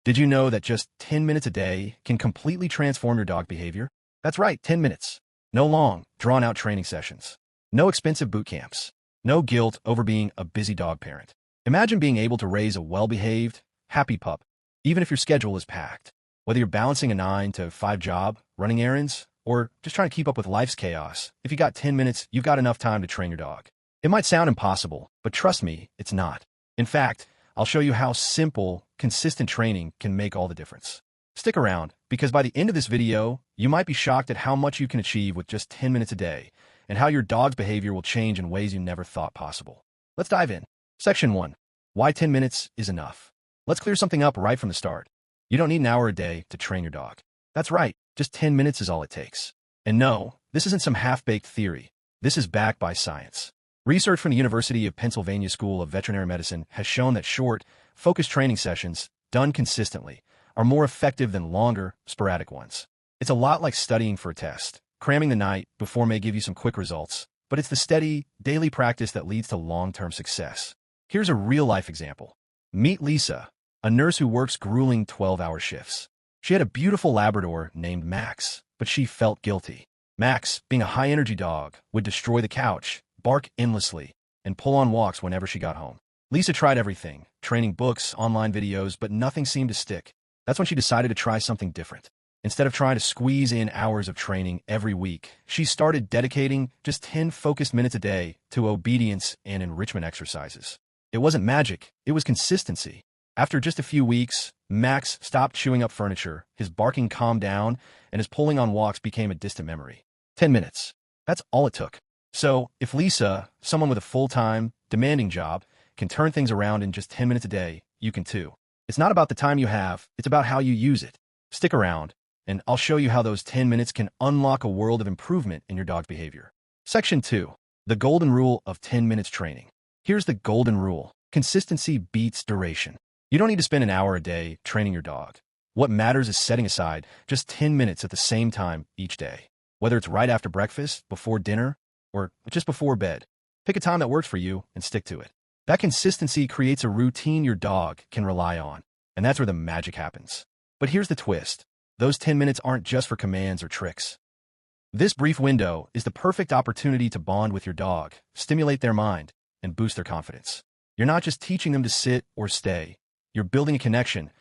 Did you know that just 10 minutes a day can completely transform your dog behavior? That's right, 10 minutes. No long, drawn-out training sessions. No expensive boot camps. No guilt over being a busy dog parent. Imagine being able to raise a well-behaved, happy pup, even if your schedule is packed. Whether you're balancing a 9 to 5 job, running errands, or just trying to keep up with life's chaos, if you got 10 minutes, you've got enough time to train your dog. It might sound impossible, but trust me, it's not. In fact, I'll show you how simple, consistent training can make all the difference. Stick around, because by the end of this video, you might be shocked at how much you can achieve with just 10 minutes a day, and how your dog's behavior will change in ways you never thought possible. Let's dive in. Section 1. Why 10 minutes is enough. Let's clear something up right from the start. You don't need an hour a day to train your dog. That's right, just 10 minutes is all it takes. And no, this isn't some half-baked theory. This is backed by science. Research from the University of Pennsylvania School of Veterinary Medicine has shown that short, focused training sessions, done consistently, are more effective than longer, sporadic ones. It's a lot like studying for a test. Cramming the night before may give you some quick results, but it's the steady, daily practice that leads to long-term success. Here's a real-life example. Meet Lisa, a nurse who works grueling 12-hour shifts. She had a beautiful Labrador named Max, but she felt guilty. Max, being a high-energy dog, would destroy the couch, bark endlessly, and pull on walks whenever she got home. Lisa tried everything, training books, online videos, but nothing seemed to stick. That's when she decided to try something different. Instead of trying to squeeze in hours of training every week, she started dedicating just 10 focused minutes a day to obedience and enrichment exercises. It wasn't magic, it was consistency. After just a few weeks, Max stopped chewing up furniture, his barking calmed down, and his pulling on walks became a distant memory. 10 minutes. That's all it took. So, if Lisa, someone with a full-time, demanding job, can turn things around in just 10 minutes a day, you can too. It's not about the time you have, it's about how you use it. Stick around, and I'll show you how those 10 minutes can unlock a world of improvement in your dog's behavior. Section 2. The Golden Rule of 10 Minutes Training. Here's the golden rule. Consistency beats duration. You don't need to spend an hour a day training your dog. What matters is setting aside just 10 minutes at the same time each day. Whether it's right after breakfast, before dinner, or just before bed. Pick a time that works for you and stick to it. That consistency creates a routine your dog can rely on, and that's where the magic happens. But here's the twist. Those 10 minutes aren't just for commands or tricks. This brief window is the perfect opportunity to bond with your dog, stimulate their mind, and boost their confidence. You're not just teaching them to sit or stay. You're building a connection,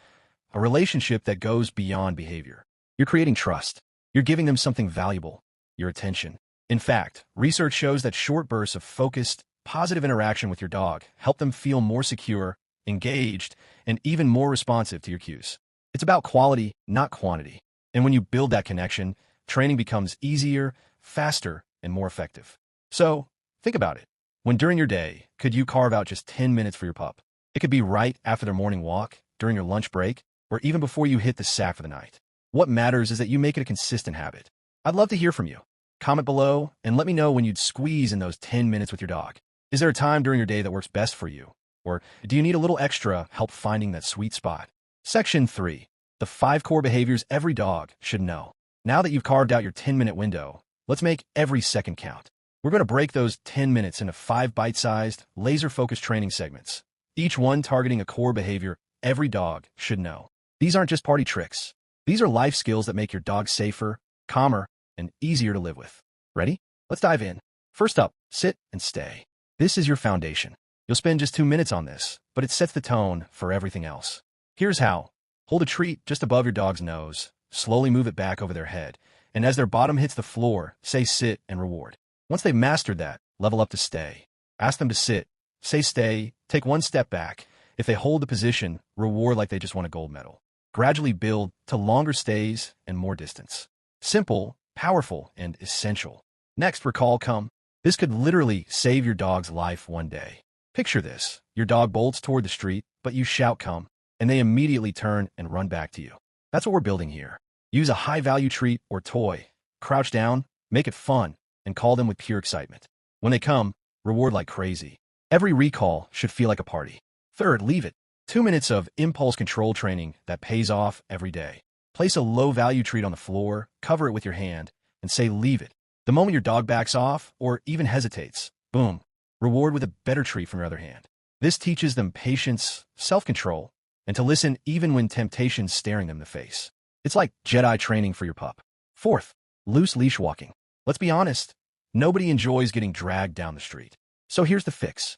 a relationship that goes beyond behavior. You're creating trust. You're giving them something valuable, your attention. In fact, research shows that short bursts of focused, positive interaction with your dog help them feel more secure, engaged, and even more responsive to your cues. It's about quality, not quantity. And when you build that connection, training becomes easier, faster, and more effective. So, think about it. When during your day, could you carve out just 10 minutes for your pup? It could be right after their morning walk, during your lunch break, or even before you hit the sack for the night. What matters is that you make it a consistent habit. I'd love to hear from you. Comment below and let me know when you'd squeeze in those 10 minutes with your dog. Is there a time during your day that works best for you? Or do you need a little extra help finding that sweet spot? Section 3. The 5 core behaviors every dog should know. Now that you've carved out your 10-minute window, let's make every second count. We're going to break those 10 minutes into 5 bite-sized, laser-focused training segments, each one targeting a core behavior every dog should know. These aren't just party tricks. These are life skills that make your dog safer, calmer, and easier to live with. Ready? Let's dive in. First up, sit and stay. This is your foundation. You'll spend just 2 minutes on this, but it sets the tone for everything else. Here's how. Hold a treat just above your dog's nose, slowly move it back over their head, and as their bottom hits the floor, say sit and reward. Once they've mastered that, level up to stay. Ask them to sit, say stay, take 1 step back. If they hold the position, reward like they just won a gold medal. Gradually build to longer stays and more distance. Simple, powerful, and essential. Next, recall come. This could literally save your dog's life one day. Picture this. Your dog bolts toward the street, but you shout come, and they immediately turn and run back to you. That's what we're building here. Use a high-value treat or toy. Crouch down, make it fun, and call them with pure excitement. When they come, reward like crazy. Every recall should feel like a party. Third, leave it. 2 minutes of impulse control training that pays off every day. Place a low-value treat on the floor, cover it with your hand, and say leave it. The moment your dog backs off or even hesitates, boom, reward with a better treat from your other hand. This teaches them patience, self-control, and to listen even when temptation's staring them in the face. It's like Jedi training for your pup. Fourth, loose leash walking. Let's be honest, nobody enjoys getting dragged down the street. So here's the fix.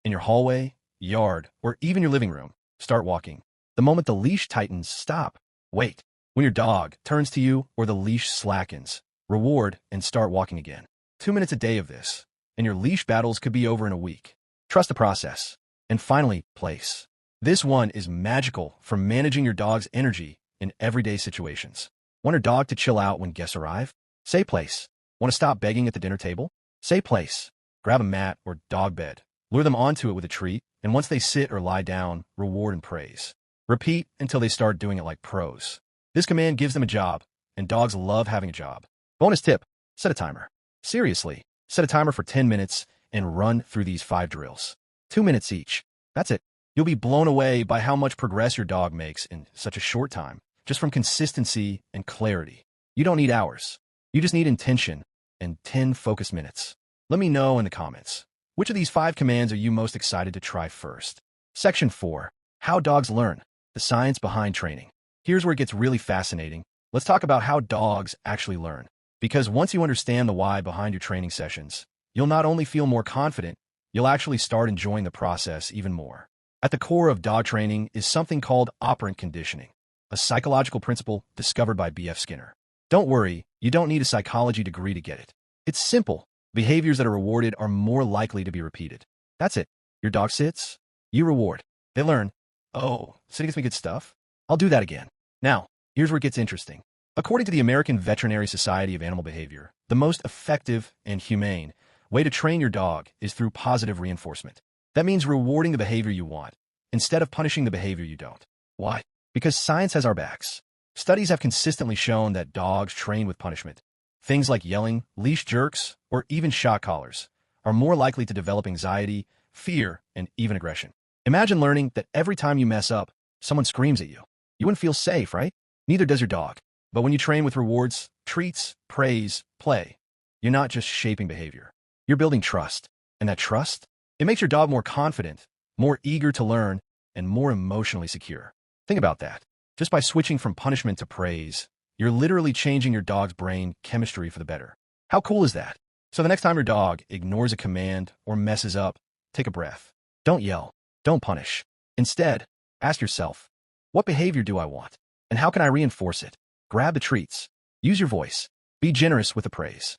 In your hallway, yard, or even your living room, start walking. The moment the leash tightens, stop. Wait. When your dog turns to you or the leash slackens, reward and start walking again. 2 minutes a day of this, and your leash battles could be over in a week. Trust the process. And finally, place. This one is magical for managing your dog's energy in everyday situations. Want your dog to chill out when guests arrive? Say place. Want to stop begging at the dinner table? Say place. Grab a mat or dog bed. Lure them onto it with a treat, and once they sit or lie down, reward and praise. Repeat until they start doing it like pros. This command gives them a job, and dogs love having a job. Bonus tip, set a timer. Seriously, set a timer for 10 minutes and run through these 5 drills. 2 minutes each. That's it. You'll be blown away by how much progress your dog makes in such a short time, just from consistency and clarity. You don't need hours. You just need intention and 10 focused minutes. Let me know in the comments. Which of these 5 commands are you most excited to try first? Section 4. How dogs learn. The science behind training. Here's where it gets really fascinating. Let's talk about how dogs actually learn. Because once you understand the why behind your training sessions, you'll not only feel more confident, you'll actually start enjoying the process even more. At the core of dog training is something called operant conditioning, a psychological principle discovered by B.F. Skinner. Don't worry, you don't need a psychology degree to get it. It's simple. Behaviors that are rewarded are more likely to be repeated. That's it. Your dog sits, you reward. They learn, oh, sitting gets me good stuff? I'll do that again. Now, here's where it gets interesting. According to the American Veterinary Society of Animal Behavior, the most effective and humane way to train your dog is through positive reinforcement. That means rewarding the behavior you want, instead of punishing the behavior you don't. Why? Because science has our backs. Studies have consistently shown that dogs trained with punishment, things like yelling, leash jerks, or even shock collars, are more likely to develop anxiety, fear, and even aggression. Imagine learning that every time you mess up, someone screams at you. You wouldn't feel safe, right? Neither does your dog. But when you train with rewards, treats, praise, play, you're not just shaping behavior. You're building trust. And that trust, it makes your dog more confident, more eager to learn, and more emotionally secure. Think about that. Just by switching from punishment to praise, you're literally changing your dog's brain chemistry for the better. How cool is that? So the next time your dog ignores a command or messes up, take a breath. Don't yell. Don't punish. Instead, ask yourself, what behavior do I want? And how can I reinforce it? Grab the treats. Use your voice. Be generous with the praise.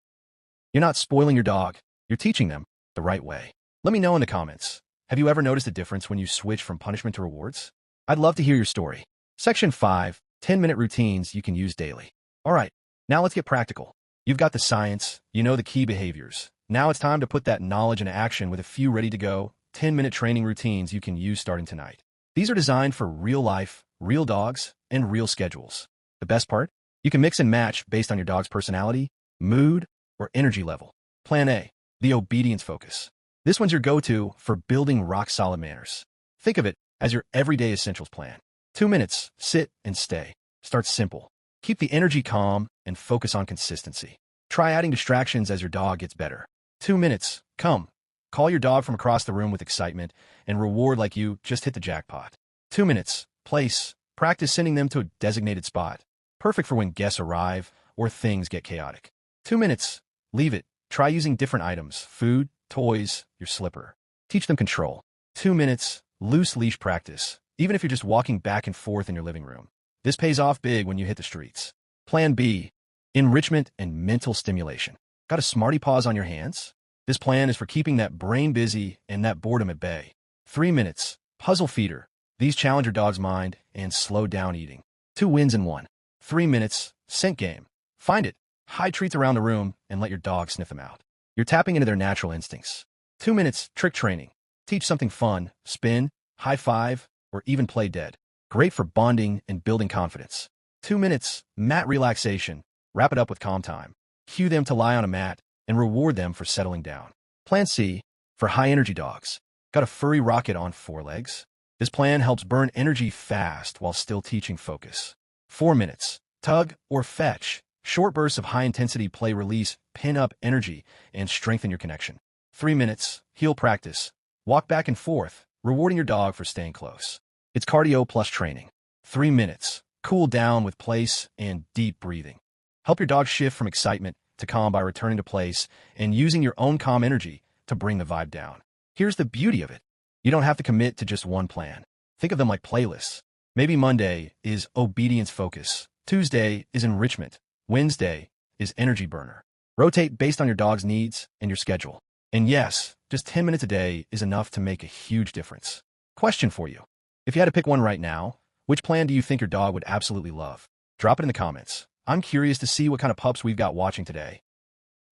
You're not spoiling your dog. You're teaching them the right way. Let me know in the comments. Have you ever noticed a difference when you switch from punishment to rewards? I'd love to hear your story. Section 5, 10-minute routines you can use daily. All right, now let's get practical. You've got the science, you know the key behaviors. Now it's time to put that knowledge into action with a few ready-to-go, 10-minute training routines you can use starting tonight. These are designed for real life, real dogs, and real schedules. The best part? You can mix and match based on your dog's personality, mood, or energy level. Plan A, the obedience focus. This one's your go-to for building rock-solid manners. Think of it as your everyday essentials plan. 2 minutes, sit and stay. Start simple. Keep the energy calm and focus on consistency. Try adding distractions as your dog gets better. 2 minutes, come. Call your dog from across the room with excitement and reward like you just hit the jackpot. 2 minutes, place. Practice sending them to a designated spot. Perfect for when guests arrive or things get chaotic. 2 minutes, leave it. Try using different items, food, toys, your slipper. Teach them control. 2 minutes, loose leash practice, even if you're just walking back and forth in your living room. This pays off big when you hit the streets. Plan B, enrichment and mental stimulation. Got a smarty paws on your hands? This plan is for keeping that brain busy and that boredom at bay. 3 minutes, puzzle feeder. These challenge your dog's mind and slow down eating. 2 wins in 1. 3 minutes, scent game. Find it, hide treats around the room, and let your dog sniff them out. You're tapping into their natural instincts. 2 minutes, trick training. Teach something fun, spin, high five, or even play dead. Great for bonding and building confidence. 2 minutes, mat relaxation. Wrap it up with calm time. Cue them to lie on a mat and reward them for settling down. Plan C, for high-energy dogs. Got a furry rocket on 4 legs? This plan helps burn energy fast while still teaching focus. 4 minutes, tug or fetch. Short bursts of high-intensity play release, pin up energy, and strengthen your connection. 3 minutes, heel practice. Walk back and forth, rewarding your dog for staying close. It's cardio plus training. 3 minutes. Cool down with place and deep breathing. Help your dog shift from excitement to calm by returning to place and using your own calm energy to bring the vibe down. Here's the beauty of it. You don't have to commit to just one plan. Think of them like playlists. Maybe Monday is obedience focus. Tuesday is enrichment. Wednesday is energy burner. Rotate based on your dog's needs and your schedule. And yes, just 10 minutes a day is enough to make a huge difference. Question for you. If you had to pick one right now, which plan do you think your dog would absolutely love? Drop it in the comments. I'm curious to see what kind of pups we've got watching today.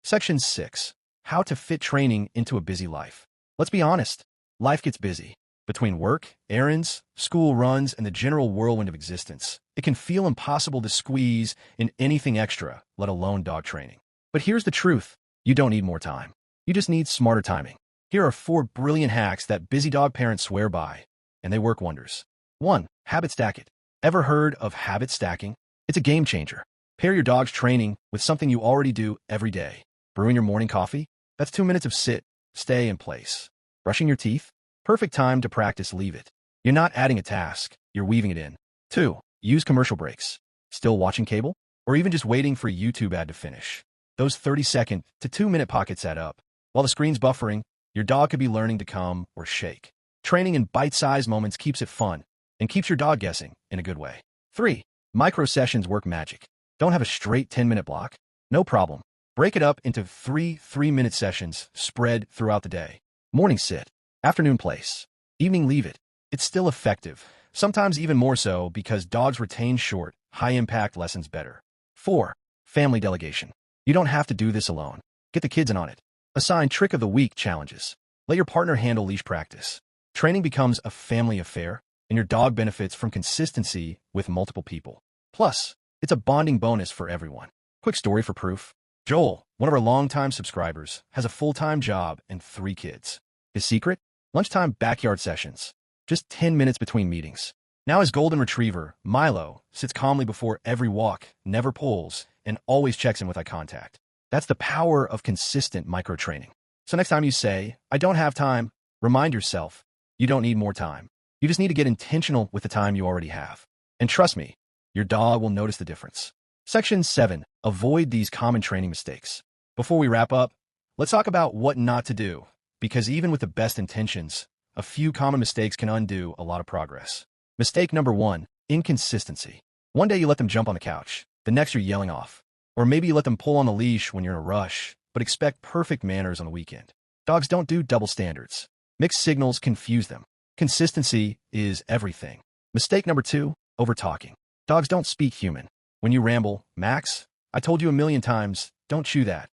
Section 6. How to fit training into a busy life. Let's be honest. Life gets busy. Between work, errands, school runs, and the general whirlwind of existence, it can feel impossible to squeeze in anything extra, let alone dog training. But here's the truth. You don't need more time. You just need smarter timing. Here are 4 brilliant hacks that busy dog parents swear by, and they work wonders. 1. Habit stack it. Ever heard of habit stacking? It's a game changer. Pair your dog's training with something you already do every day. Brewing your morning coffee? That's 2 minutes of sit, stay in place. Brushing your teeth? Perfect time to practice leave it. You're not adding a task, you're weaving it in. 2. Use commercial breaks. Still watching cable? Or even just waiting for a YouTube ad to finish. Those 30-second to 2-minute pockets add up. While the screen's buffering, your dog could be learning to come or shake. Training in bite-sized moments keeps it fun and keeps your dog guessing in a good way. 3. Micro sessions work magic. Don't have a straight 10-minute block? No problem. Break it up into 3 3-minute sessions spread throughout the day. Morning sit. Afternoon place. Evening leave it. It's still effective, sometimes even more so because dogs retain short, high-impact lessons better. 4. Family delegation. You don't have to do this alone. Get the kids in on it. Assign trick of the week challenges. Let your partner handle leash practice. Training becomes a family affair, and your dog benefits from consistency with multiple people. Plus, it's a bonding bonus for everyone. Quick story for proof. Joel, one of our longtime subscribers, has a full-time job and 3 kids. His secret? Lunchtime backyard sessions. Just 10 minutes between meetings. Now his golden retriever, Milo, sits calmly before every walk, never pulls, and always checks in with eye contact. That's the power of consistent micro-training. So next time you say, I don't have time, remind yourself, you don't need more time. You just need to get intentional with the time you already have. And trust me, your dog will notice the difference. Section 7. Avoid these common training mistakes. Before we wrap up, let's talk about what not to do, because even with the best intentions, a few common mistakes can undo a lot of progress. Mistake number 1, inconsistency. One day you let them jump on the couch, the next you're yelling off. Or maybe you let them pull on the leash when you're in a rush, but expect perfect manners on the weekend. Dogs don't do double standards. Mixed signals confuse them. Consistency is everything. Mistake number 2, over-talking. Dogs don't speak human. When you ramble, Max, I told you a million times, don't chew that.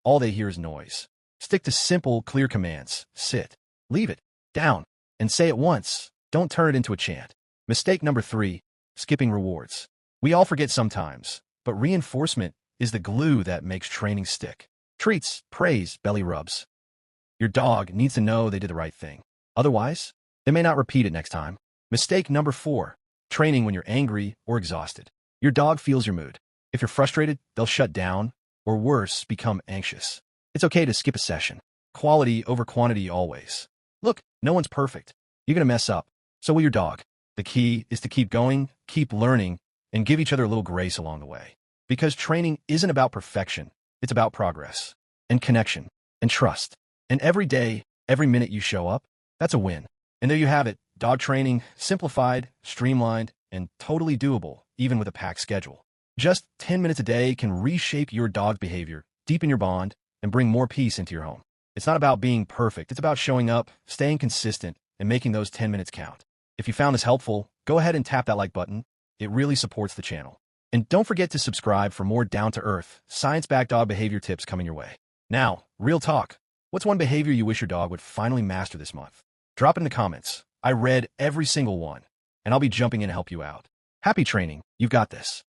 All they hear is noise. Stick to simple, clear commands. Sit, leave it, down, and say it once. Don't turn it into a chant. Mistake number 3, skipping rewards. We all forget sometimes, but reinforcement is the glue that makes training stick. Treats, praise, belly rubs. Your dog needs to know they did the right thing. Otherwise, they may not repeat it next time. Mistake number 4, training when you're angry or exhausted. Your dog feels your mood. If you're frustrated, they'll shut down, or worse, become anxious. It's okay to skip a session. Quality over quantity always. Look, no one's perfect. You're going to mess up. So will your dog. The key is to keep going, keep learning, and give each other a little grace along the way. Because training isn't about perfection. It's about progress, and connection, and trust. And every day, every minute you show up, that's a win. And there you have it. Dog training, simplified, streamlined, and totally doable, even with a packed schedule. Just 10 minutes a day can reshape your dog's behavior, deepen your bond, and bring more peace into your home. It's not about being perfect. It's about showing up, staying consistent, and making those 10 minutes count. If you found this helpful, go ahead and tap that like button. It really supports the channel. And don't forget to subscribe for more down-to-earth, science-backed dog behavior tips coming your way. Now, real talk. What's one behavior you wish your dog would finally master this month? Drop it in the comments. I read every single one, and I'll be jumping in to help you out. Happy training. You've got this.